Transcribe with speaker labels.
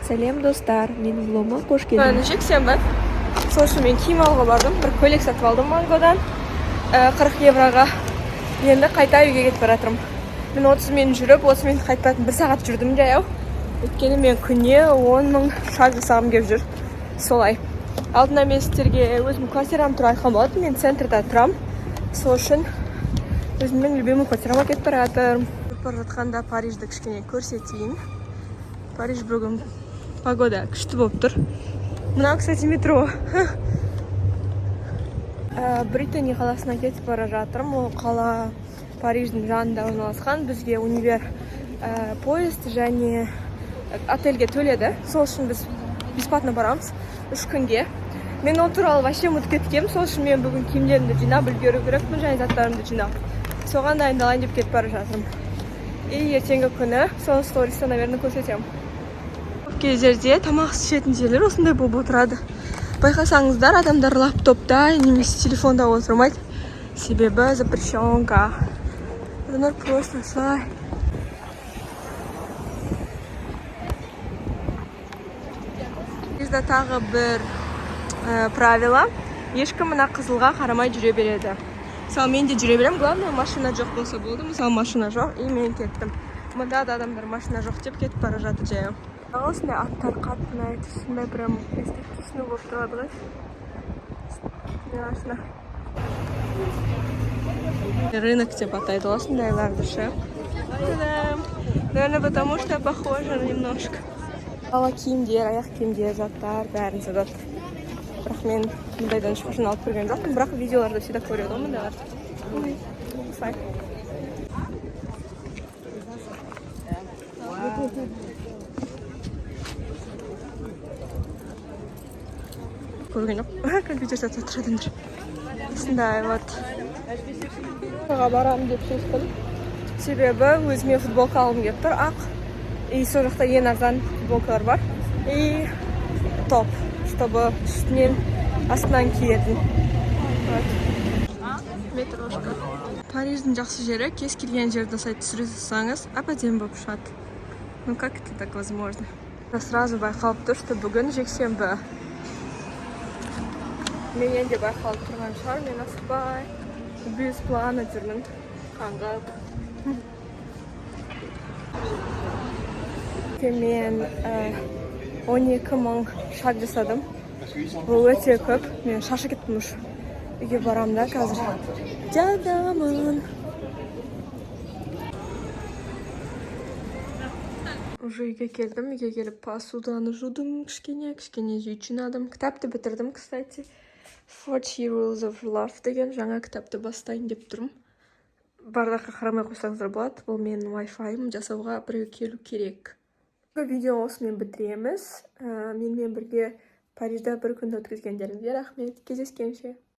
Speaker 1: Сәлем достар, мен влогыма қош келдіңіз.
Speaker 2: Мен жексенбі. Сол үшін мен киім алуға бардым. Бір көйлек сатып алдым Мангодан. 40 евроға. Енді қайта үйге кетіп бара жатырмын. Мен 30 минут жүріп, 30 минут қайтпайтын 1 сағат жүрдім жаяу. Өйткені мен күніне 10 мың шаг жасағым келіп жүр. Солай. Алдында мен сіздерге өзім квартирам туралы айтқан болатын. Мен центрда тұрам. Сол үшін өзімнің любимый квартирама кетіп бара жатырмын. Бара жатқанда Парижді кішкене көрсетейін. Париж бүгін погода күшті болып тұр. Мына, кстати, метро. Британия қаласына кетіп бара жатырмын. Ол қала Париждің жанында орналасқан. Бізге универ поезд және отельге төледі. Сол үшін біз бесплатно барамыз 3 күнге. Мен ол туралы вообще ұмытып кеткенмін. Сол үшін мен бүгін киімдерімді жинап үлгеру керекпін және заттарымды жинап. Соған дайындалайын деп кетіп бара жатырмын. И ертеңгі күні соны сториста, наверное, көрсетемін. Кездерде тамақ ішетін жерлер осындай болып отырады. Байқасаңыздар, адамдар лаптопта немесе телефонда отырмайды. Себебі запрещенка. Адамдар просто осылай. Бізде тағы бір правило. Ешкім мына қызылға қарамай жүре береді. Мысалы, мен де жүре берем. Главное, машина жоқ болса болды. Мысалы, машина жоқ, и мен кеттім. Мұнда да адамдар машина жоқ деп кетіп бара жатыр жаяу. Осындай аттар қатты ұнайды. Осындай прям эстетичный болып тұрады ғой. Рынок деп атайды осындайларды ше. Наверное, потому что похоже немножко. Бала киімдер, аяқ киімдер, заттар бәрін сатады. Бірақ мен мұндайдан ешқашан алып көрген жоқпын, бірақ видеоларда всегда көреді ғой мұндайлар. Осылай. Көрген жоқ. Компьютер сатып жатыр адамдар. Осындай вот. Барамын деп шештім. Себебі өзіме футболка алғым келіп тұр, ақ. И сол жақта ең арзан футболкалар бар. И топ, чтобы үстінен астынан киетін. Метрошка. Париждің жақсы жері, кез келген жерді сайт түсіре салсаңыз, әп-әдемі болып шығады. Ну как это так возможно? Сразу байқалып тұр, что бүгін жексенбі. Мен енді байқалып тұрған шығар, мен асықпай без плана жүрмін. Қаңғып. Мен 12 мың шаг жасадым. Бұл өте көп. Мен шашы кеттім ұш. Үйге барам да қазір. Жадамын. Уже үйге келдім. Үйге келіп посуданы жудым. Кішкене жинадым. Кітапты бітірдім, кстати. 40 Rules of Love деген жаңа кітапты бастайын деп тұрмын. Бардаққа қарамай қойсаңыздар болады. Бұл менің Wi-Fi-ым, жасауға біреу келу керек. Видео осымен бітіреміз. Менімен бірге Парижда бір күнді өткізгендеріңізге рахмет. Кездескенше.